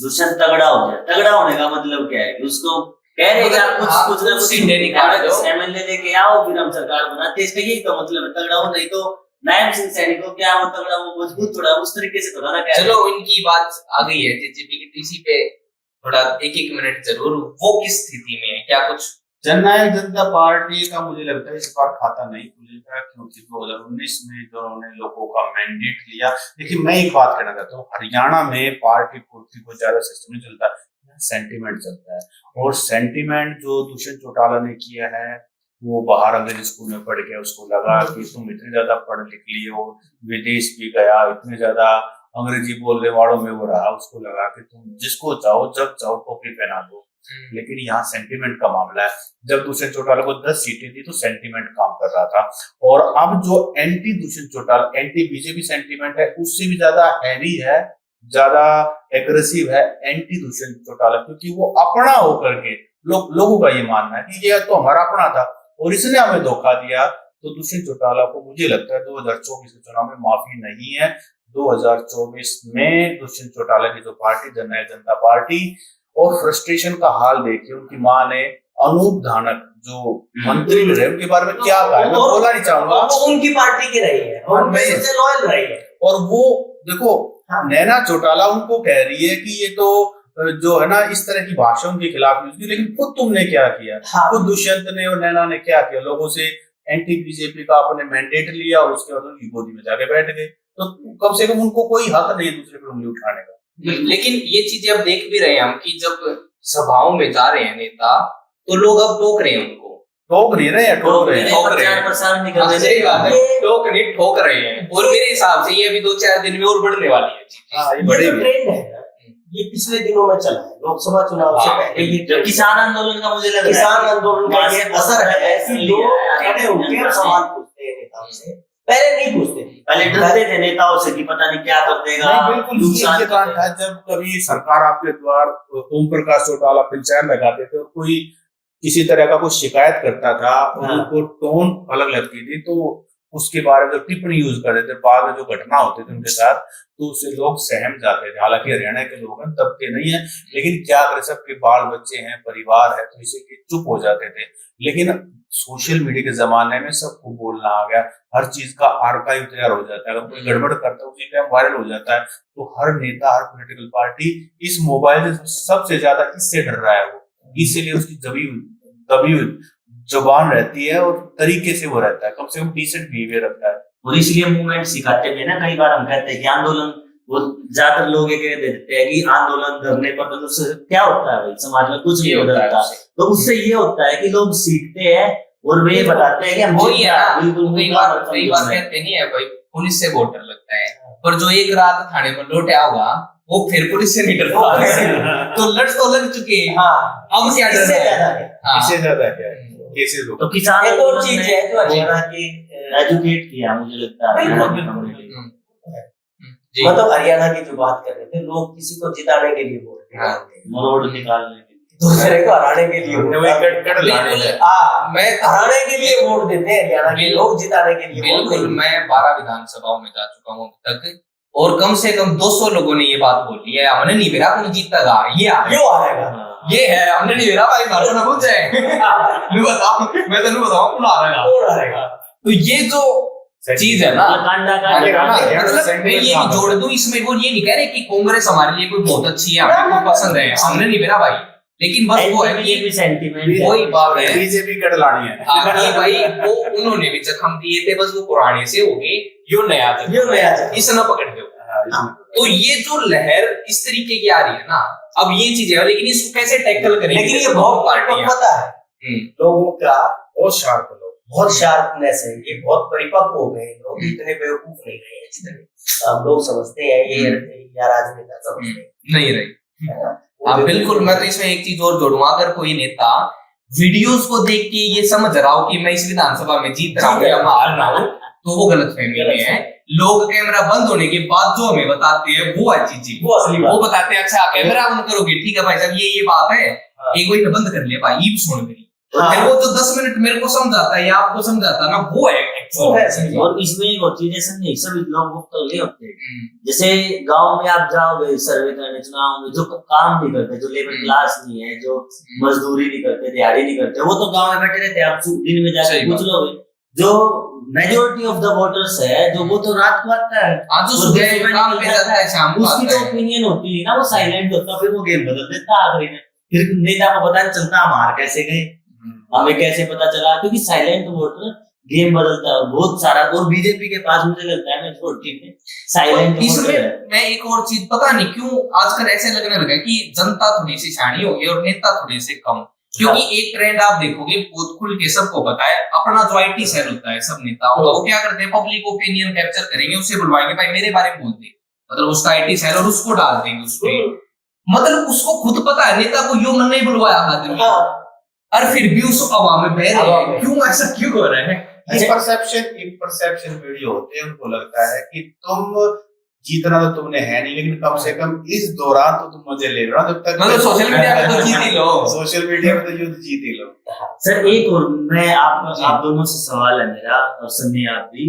दुष्यंत तगड़ा हो जाए। तगड़ा होने का मतलब क्या है कि उसको कह रहे कि आप कुछ ना कुछ एमएलए लेके आओ फिर हम सरकार बनाते हैं, इसका यही तो मतलब है तगड़ा हो। नहीं तो नायब सिंह सैनी को क्या वो तगड़ा वो मजबूत थोड़ा उस तरीके से थोड़ा ना कह। चलो इनकी बात आ गई है जेजेपी की टीसी पे, थोड़ा एक मिनट जरूर, वो किस स्थिति में है, क्या कुछ जननायक जनता पार्टी का मुझे लगता है इस बार खाता नहीं खुलेगा, क्योंकि 2019 में जो उन्होंने लोगों का मैंडेट लिया। देखिए मैं एक बात कहना चाहता हूँ, हरियाणा में पार्टी पूर्ति को ज्यादा सिस्टम नहीं चलता, सेंटीमेंट चलता है। और सेंटीमेंट जो दुष्यंत चौटाला ने किया है, वो बाहर अंग्रेजी स्कूल में पढ़ गया, उसको लगा कि तुम इतने ज्यादा पढ़ लिख लिए हो, विदेश भी गया, इतने ज्यादा अंग्रेजी बोलने वालों में वो रहा, उसको लगा कि तुम जिसको चाहो जब चाहो टोपी पहना दो। लेकिन यहाँ सेंटीमेंट का मामला है। जब दुष्यंत चौटाला को 10 सीटें थी तो सेंटीमेंट काम कर रहा था, और अब जो anti Dushyant Chautala, anti BJP sentiment है, उससे भी ज्यादा हैवी है, ज्यादा एग्रेसिव है एंटी दुष्यंत चौटाला, क्योंकि वो अपना होकर के लोगों का ये मानना है कि ये तो हमारा अपना था और इसने हमें धोखा दिया। तो दुष्यंत चौटाला को मुझे लगता है 2024 के चुनाव में माफी नहीं है। 2024 में दुष्यंत चौटाला की जो पार्टी जननायक जनता पार्टी, और फ्रस्ट्रेशन का हाल देखिए, उनकी मां ने अनूप धानक जो मंत्री रहे उनके बारे में क्या कहा, मैं बोलना नहीं चाहूंगा, वो उनकी पार्टी की रही है और उनमें सबसे लॉयल रही है। और वो देखो नैना चौटाला उनको कह रही है कि ये तो जो है ना इस तरह की भाषा उनके खिलाफ यूज की, लेकिन खुद तुमने क्या किया? खुद दुष्यंत ने और नैना ने क्या किया? लोगों से एंटी बीजेपी का अपने मैंडेट लिया और उसके बाद उनकी गोदी में जाके बैठ गए। तो कम से कम उनको कोई हक नहीं है दूसरे पर उंगली उठाने का। लेकिन ये चीजें अब देख भी रहे हैं हम कि जब सभाओं में जा रहे हैं नेता तो लोग अब टोक रहे हैं उनको, ठोक नहीं रहे हैं, ठोक रहे हैं, ठोक रहे हैं, सही बात है, टोक नहीं ठोक रहे हैं। और मेरे हिसाब से ये अभी 2-4 दिन में और बढ़ने वाली है चीजें। ये बड़े ट्रेंड है, ये पिछले दिनों में चला है, लोकसभा चुनाव से पहले ये किसान आंदोलन का मुझे लग रहा है, किसान आंदोलन का ये असर है कि लोग खड़े होकर सवाल पूछते हैं नेताओं से, पहले नहीं पूछते थे, पहले डरते थे नेताओं से कि पता नहीं क्या कर देगा। बिल्कुल ये कारण था, जब कभी सरकार आपके द्वार ओम प्रकाश चौटाला पंचायत लगाते थे और कोई किसी तरह का कोई शिकायत करता था और उनको टोन अलग लगती थी तो उसके बारे में टिप्पणी यूज करते थे, बाद में जो घटना होती थी उनके साथ तो उससे लोग सहम जाते थे। हालांकि हरियाणा के लोग हैं, तबके नहीं है, लेकिन क्या करें, सबके बाल बच्चे हैं, परिवार है, तो इसे चुप हो जाते थे। लेकिन सोशल मीडिया के जमाने में सबको बोलना आ गया, हर चीज का आर्काइव तैयार हो जाता है, अगर कोई गड़बड़ करता है उसी टाइम वायरल हो जाता है। तो हर नेता, हर पॉलिटिकल पार्टी इस मोबाइल से सबसे ज्यादा इससे डर रहा है, वो इसीलिए उसकी दबी जुबान रहती है और तरीके से वो रहता है, कम से कम डिसेंट बिहेवियर रखता है। और इसलिए मूवमेंट सिखाते हैं ना, कई बार हम कहते हैं कि आंदोलन, वो ज्यादातर लोग ये कह देते हैं कि आंदोलन करने पर तो उससे क्या होता है भाई, समाज में कुछ नहीं बदलता। तो उससे ये होता है कि लोग सीखते हैं और वे बताते हैं कि हम बिल्कुल। कई बार कहते नहीं है भाई पुलिस से बहुत डर लगता है, पर जो एक रात थाने में लौटा होगा वो फिर पुलिस से नहीं डरता। तो लग चुके हैं, अब क्या डर है? इससे ज्यादा क्या है? केसेस तो किसान एक और चीज है जो हरियाणा की एजुकेट किया मुझे लगता है। मतलब हरियाणा की जो बात कर रहे थे, लोग किसी को जिताने के लिए वोट निकालते हैं, मरोड़ निकालने के लिए, दूसरे को हराने के लिए वोट, मैं हराने के लिए वोट देते हैं हरियाणा के लोग, जिताने के लिए बिल्कुल। मैं 12 विधानसभाओं में जा चुका हूँ अब तक और कम से कम 200 लोगों ने ये बात बोली है, हमने नहीं बेरा कौन जीतेगा, ये आएगा, ये है, हमने नहीं बेरा भाई मारो ना पूछ जाए। बताओ, मैं तो नहीं बताऊं कौन आएगा। तो ये जो चीज है ना, मतलब मैं ये नहीं जोड़ दूं इसमें, वो ये नहीं कह रहे कि कांग्रेस हमारे लिए कोई बहुत अच्छी है, हमें कोई पसंद है, हमने नहीं बेरा भाई, लेकिन बस वो है कि ये भी सेंटीमेंट, वही बात है, बीजेपी कट लानी है। कि भाई वो उन्होंने भी जख्म दिए थे, बस वो पुराने से हो गए, यो नया इस न पकड़ दो। तो ये जो लहर इस तरीके की आ रही है ना, अब ये चीजें, लेकिन इसको कैसे टैकल करेंगे? लेकिन ये बहुत पता है लोगों का, बहुत शार्प लोग, बहुत शार्पनेस है, ये बहुत परिपक्व हो गए लोग, इतने बेवकूफ नहीं रहे हैं जितने हम लोग समझते हैं ये या राजनेता समझते हैं, नहीं रही। है ना? हाँ बिल्कुल, मैं तो इसमें एक चीज और जोड़ूंगा, अगर कोई नेता वीडियोस को देख के ये समझ रहा हो कि मैं इस विधानसभा में जीत रहा हूँ या मैं हार रहा हूँ, तो वो गलत फहमी में है। लोग कैमरा बंद होने के बाद जो हमें बताते हैं वो अच्छी चीज, वो असली बात। वो बताते हैं अच्छा कैमरा ऑन करोगे, ठीक है भाई साहब ये बात है, एक कोई बंद कर लिया भाई, ये सुन मेरी, फिर वो जो 10 मिनट मेरे को समझाता है या आपको समझाता है ना, वो है एक्चुअल। और इसमें एक और चीज ऐसा नहीं, सभी लोग मुक्तल नहीं होते। जैसे गांव में आप जाओगे सर्वे करने चुनाव में, जो काम नहीं करते, जो लेबर क्लास नहीं है, जो मजदूरी नहीं करते, दिहाड़ी नहीं करते, वो तो गांव में बैठे रहते हैं। आप दिन में जाकर पूछ लोगे, जो मेजोरिटी ऑफ द वोटर्स है जो, वो तो रात को आता है, आज जो सुबह काम पे जाता है शाम को उसकी जो ओपिनियन होती है ना, वो साइलेंट होता, फिर वो गेम बदल देता आखिरी में। फिर नेता को पता नहीं चलता हम हार कैसे गए, हमें कैसे पता चला, क्योंकि साइलेंट वोटर गेम बदलता है बहुत सारा। और बीजेपी के पास मुझे लगता है मेजोरिटी में साइलेंट इसमें मैं एक और चीज, पता नहीं क्यों आजकल ऐसे लगने लगा कि जनता थोड़ी सी शानी हो गई और नेता थोड़े से कम, क्योंकि एक ट्रेंड आप देखोगे बहुत खुल के सबको पता है, अपना जो IT सेल होता है सब नेताओं का, वो क्या करते हैं पब्लिक ओपिनियन कैप्चर करेंगे, उससे बुलवाएंगे भाई मेरे बारे में बोलते, मतलब उसका IT सेल, और उसको डाल देंगे उसपे, मतलब उसको खुद पता है नेता को यूं नहीं बुलवाया आदमी, और फिर भी उस आवाम में बह रहे हैं, क्यों ऐसा क्यों हो रहा है? एक परसेप्शन वीडियो होते हैं, उनको लगता है कि तुम जीतना तो तुमने है नहीं, लेकिन कम से कम इस दौरान तो तुम मजे ले रहे हो, जब तक मतलब सोशल मीडिया पे तो जीत ही लो, सोशल मीडिया पे तो युद्ध जीत ही लो। सर एक और मैं आप दोनों से सवाल है मेरा, और सन्नी आप भी,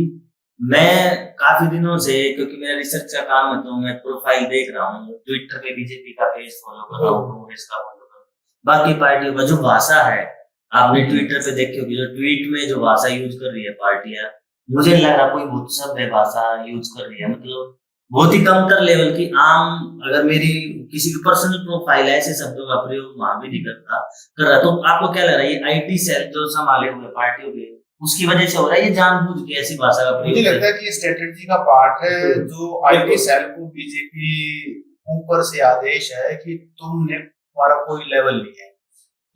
मैं काफी दिनों से, क्योंकि मेरा रिसर्च का काम है, तो मैं प्रोफाइल देख रहा हूँ, ट्विटर पे बीजेपी का पेज फॉलो कर रहा हूँ, कांग्रेस का फॉलो कर रहा हूँ, बाकी पार्टियों का जो भाषा है, आपने ट्विटर पे देखी होगी, जो ट्वीट में जो भाषा यूज कर रही है पार्टियां, मुझे लग रहा कोई बहुत सभ्य भाषा यूज कर रही है, मतलब बहुत ही कमतर लेवल की। आम अगर मेरी किसी की पर्सनल प्रोफाइल ऐसे शब्दों का प्रयोग वहां भी नहीं कर रहा, तो आपको क्या लग रहा है ये IT सेल जो संभाले हुए पार्टियों के, उसकी वजह से हो रहा है, ये जानबूझ के ऐसी भाषा का प्रयोग? मुझे लगता है कि ये स्ट्रेटेजी का पार्ट है, जो IT सेल को बीजेपी ऊपर से आदेश है कि तुमने, तुम्हारा कोई लेवल नहीं है,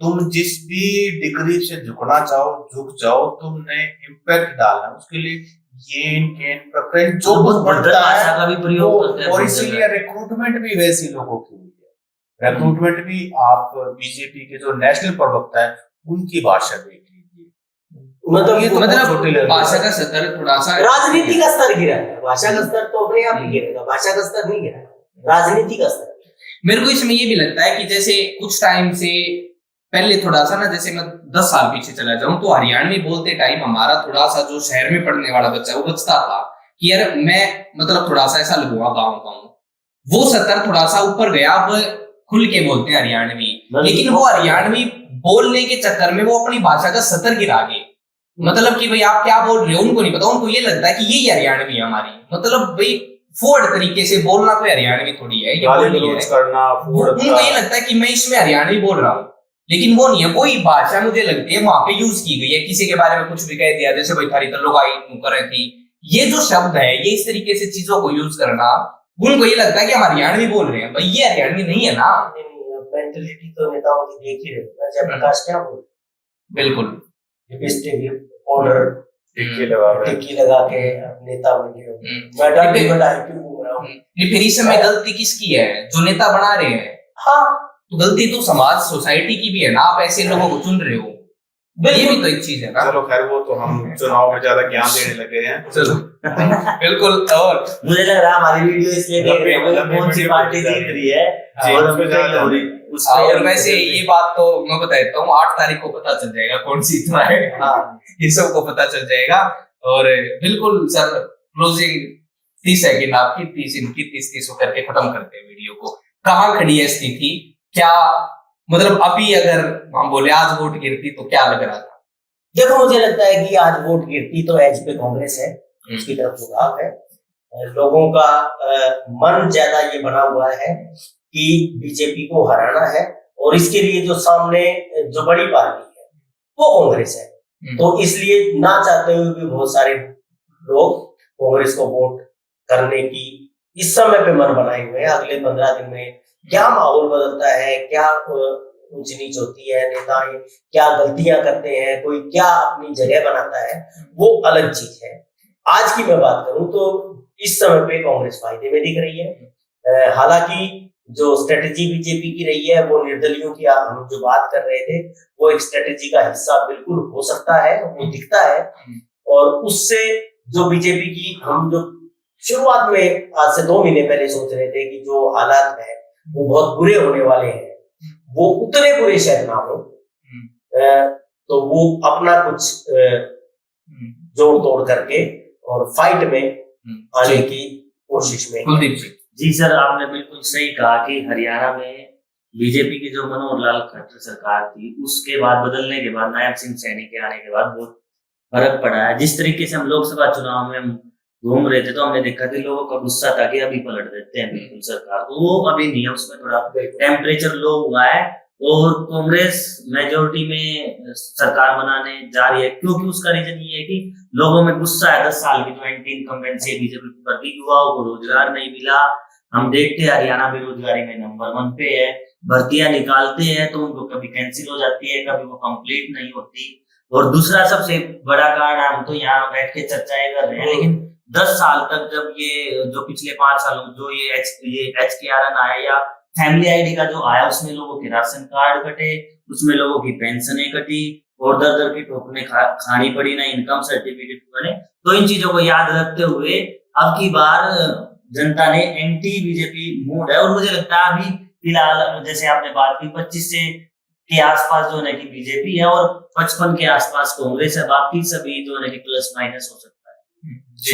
तुम जिस भी डिग्री से झुकना चाहो झुक जाओ, तुमने इम्पैक्ट डालना, उसके लिए प्रेफरेंस जो बहुत बढ़ता है का भी प्रयोग करते हैं, और इसीलिए रिक्रूटमेंट भी वैसी लोगों की हुई है। रिक्रूटमेंट भी आप बीजेपी के जो नेशनल प्रवक्ता है उनकी भाषा देख लीजिए, मतलब ये तो मतलब भाषा का स्तर थोड़ा सा, राजनीति का स्तर गिरा है, भाषा का स्तर तो अपने आप ही गिरेगा, भाषा का स्तर नहीं गिरा, राजनीति का स्तर। मेरे को इसमें ये भी लगता है कि जैसे कुछ टाइम से पहले थोड़ा सा ना, जैसे मैं 10 साल पीछे चला जाऊं, तो हरियाणवी बोलते टाइम हमारा थोड़ा सा जो शहर में पढ़ने वाला बच्चा वो बचता था कि यार मैं मतलब थोड़ा सा ऐसा लगूंगा गाँव, वो स्तर थोड़ा सा ऊपर गया, अब खुल के बोलते हैं हरियाणवी, लेकिन वो हरियाणवी बोलने के चक्कर में वो अपनी भाषा का स्तर गिरा गए, मतलब कि भाई आप क्या बोल रहे हो उनको नहीं पता, उनको ये लगता है कि यही हरियाणवी है हमारी, मतलब भाई फोर्ड तरीके से बोलना कोई हरियाणवी थोड़ी है, ये बोली है करना, उनको ये लगता है कि मैं इसमें हरियाणवी बोल रहा हूँ, लेकिन वो नहीं है, कोई भाषा मुझे लगती है वहां पे यूज की गई है, किसी के बारे में कुछ भी कह दिया, जैसे भाई थारी तल्लुकाई करे थी, ये जो शब्द है, ये इस तरीके से चीजों को यूज करना, उनको ये लगता है कि हम हरियाणवी बोल रहे हैं, भाई ये हरियाणवी नहीं है ना। मेंटलिटी तो नेताओं की देख ही रहे, जयप्रकाश क्या बोल, बिल्कुल ऑर्डर टिक्की टिक्की लगा के नेता बन गए, मैं डांडी बना क्यों घूम रहा हूँ, फिर इस समय गलती किसकी है? जो नेता बना रहे हैं। हाँ, तो गलती तो समाज सोसाइटी की भी है ना, आप ऐसे लोगों को चुन रहे हो, ये भी तो एक चीज है ना। चलो खैर, वो तो हम चुनाव में ज्यादा ज्ञान देने लगे हैं, चलो बिल्कुल। और मुझे लग रहा है हमारी वीडियो इसलिए देख रहे हैं कौन सी पार्टी जीत रही है, और हम हो रही उस पे। और वैसे ये बात तो मैं बता देता हूँ, 8 तारीख को पता चल जाएगा कौन सी इतना है, ये सबको पता चल जाएगा। और बिल्कुल सर, क्लोजिंग 30 सेकंड आपकी, 30 इनकी, 30 करके खत्म करते हैं वीडियो को। कहाँ खड़ी है स्थिति, क्या मतलब अभी अगर हम बोले आज वोट गिरती तो क्या लग रहा था? देखो मुझे लगता है कि आज वोट गिरती तो एज पे कांग्रेस है, उसकी तरफ झुकाव है, लोगों का मन ज्यादा ये बना हुआ है कि बीजेपी को हराना है, और इसके लिए जो सामने जो बड़ी पार्टी है वो कांग्रेस है, तो इसलिए ना चाहते हुए भी बहुत सारे लोग कांग्रेस को वोट करने की इस समय पे मन बनाए हुए हैं। अगले 15 दिन में क्या माहौल बदलता है, क्या ऊंच नीच होती है, नेता क्या गलतियां करते हैं, कोई क्या अपनी जगह बनाता है, वो अलग चीज है। आज की मैं बात करूं तो इस समय पे कांग्रेस फायदे में दिख रही है। हालांकि जो स्ट्रेटेजी बीजेपी की रही है, वो निर्दलियों की हम जो बात कर रहे थे, वो एक स्ट्रेटेजी का हिस्सा बिल्कुल हो सकता है, वो दिखता है। और उससे जो बीजेपी की हम जो शुरुआत में आज से 2 महीने पहले सोच रहे थे कि जो हालात है वो बहुत बुरे होने वाले हैं, वो उतने बुरे शायद ना हो, तो वो अपना कुछ जोड़ तोड़ करके और फाइट में आने की कोशिश में। कुलदीप जी सर, आपने बिल्कुल सही कहा कि हरियाणा में बीजेपी की जो मनोहर लाल खट्टर सरकार थी, उसके बाद बदलने के बाद नायब सिंह सैनी के आने के बाद बहुत फर्क पड़ा है। जिस तरीके से हम लोकसभा चुनाव में घूम रहे थे तो हमने देखा कि लोगों का गुस्सा था कि अभी पलट देते हैं बिल्कुल सरकार, तो वो अभी नहीं है, उसमें थोड़ा टेम्परेचर लो हुआ है और कांग्रेस मेजोरिटी में सरकार बनाने जा रही है। क्योंकि उसका रीजन ये है कि लोगों में गुस्सा है 10 साल की जो एंटी इनकम्बेंसी बीजेपी पर, युवाओं को रोजगार नहीं मिला। हम देखते हैं हरियाणा बेरोजगारी में नंबर 1 पे है, भर्तियां निकालते हैं तो उनको कभी कैंसिल हो जाती है, कभी वो कंप्लीट नहीं होती। और दूसरा सबसे बड़ा कारण, हम तो यहाँ बैठ के चर्चाएं कर रहे हैं, लेकिन 10 साल तक जब ये जो पिछले 5 सालों जो ये HKRN आया या फैमिली आईडी का जो आया, उसमें लोगों के राशन कार्ड कटे, उसमें लोगों की पेंशनें कटी और दर दर की ठोकरें खानी पड़ी, ना इनकम सर्टिफिकेट बने। तो इन चीजों को याद रखते हुए अब की बार जनता ने एंटी बीजेपी मूड है। और मुझे लगता है अभी फिलहाल जैसे आपने बात की 25 से के आसपास जो है कि बीजेपी है और 55 के आसपास कांग्रेस है, बाकी सभी जो है कि प्लस माइनस हो सकता है। जी,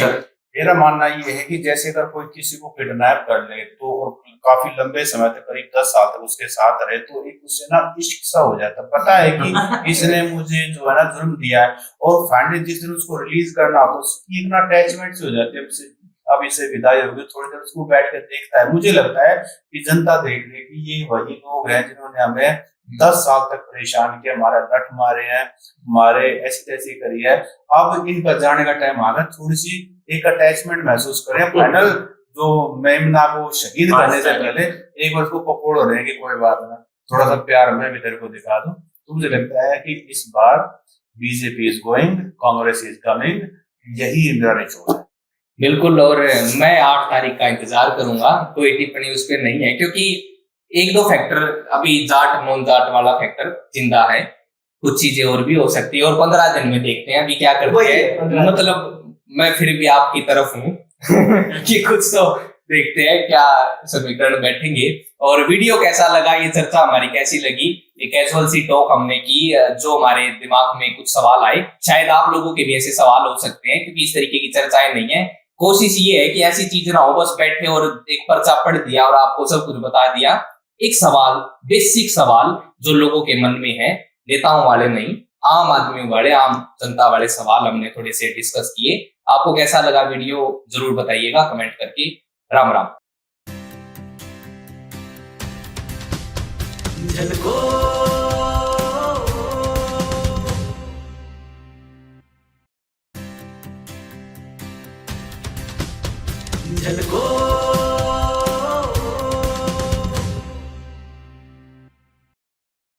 मेरा मानना ये है कि जैसे अगर कोई किसी को किडनैप कर ले तो काफी लंबे समय तक, करीब 10 साल तक उसके साथ रहे, तो एक उससे ना इश्क सा हो जाता है, पता है कि इसने मुझे जो है ना जुर्म दिया है, और फाइनली जिस दिन उसको रिलीज करना होता है उसकी एक ना अटैचमेंट से हो जाती है, अब इसे विदाई होगी, थोड़ी देर उसको बैठ कर देखता है। मुझे लगता है कि जनता देख रही है कि ये वही लोग हैं जिन्होंने हमें 10 साल तक परेशान किया, हमारा लठ मारे हैं, हमारे ऐसी तैसी करी है, अब इनका जाने का टाइम आ गया, थोड़ी सी एक अटैचमेंट महसूस करें। फाइनल जो मेमना को शहीद करने से पहले एक बार उसको पकड़ रहे हैं कि कोई बात ना, थोड़ा सा प्यार मैं भी तेरे को दिखा दूं। तो मुझे लगता है कि इस बार BJP is going, Congress is coming, यही मेरा निचोड़ है। बिल्कुल, और मैं 8 तारीख का इंतजार करूंगा, कोई टिप्पणी उस पर नहीं है, क्योंकि 1-2 फैक्टर अभी जाट नॉन जाट वाला फैक्टर जिंदा है, कुछ चीजें और भी हो सकती है, और 15 दिन में देखते हैं अभी क्या करते हैं। मतलब मैं फिर भी आपकी तरफ हूँ कि कुछ तो देखते हैं क्या समीकरण बैठेंगे। और वीडियो कैसा लगा, ये चर्चा हमारी कैसी लगी, एक कैजुअल सी टॉक हमने की, जो हमारे दिमाग में कुछ सवाल आए, शायद आप लोगों के भी ऐसे सवाल हो सकते हैं, क्योंकि इस तरीके की चर्चाएं नहीं है। कोशिश ये है कि ऐसी चीज ना हो बस बैठे और एक पर्चा पढ़ दिया और आपको सब कुछ बता दिया। एक सवाल, बेसिक सवाल जो लोगों के मन में है, नेताओं वाले नहीं, आम आदमियों वाले, आम जनता वाले सवाल हमने थोड़े से डिस्कस किए। आपको कैसा लगा वीडियो जरूर बताइएगा कमेंट करके। राम राम। झलको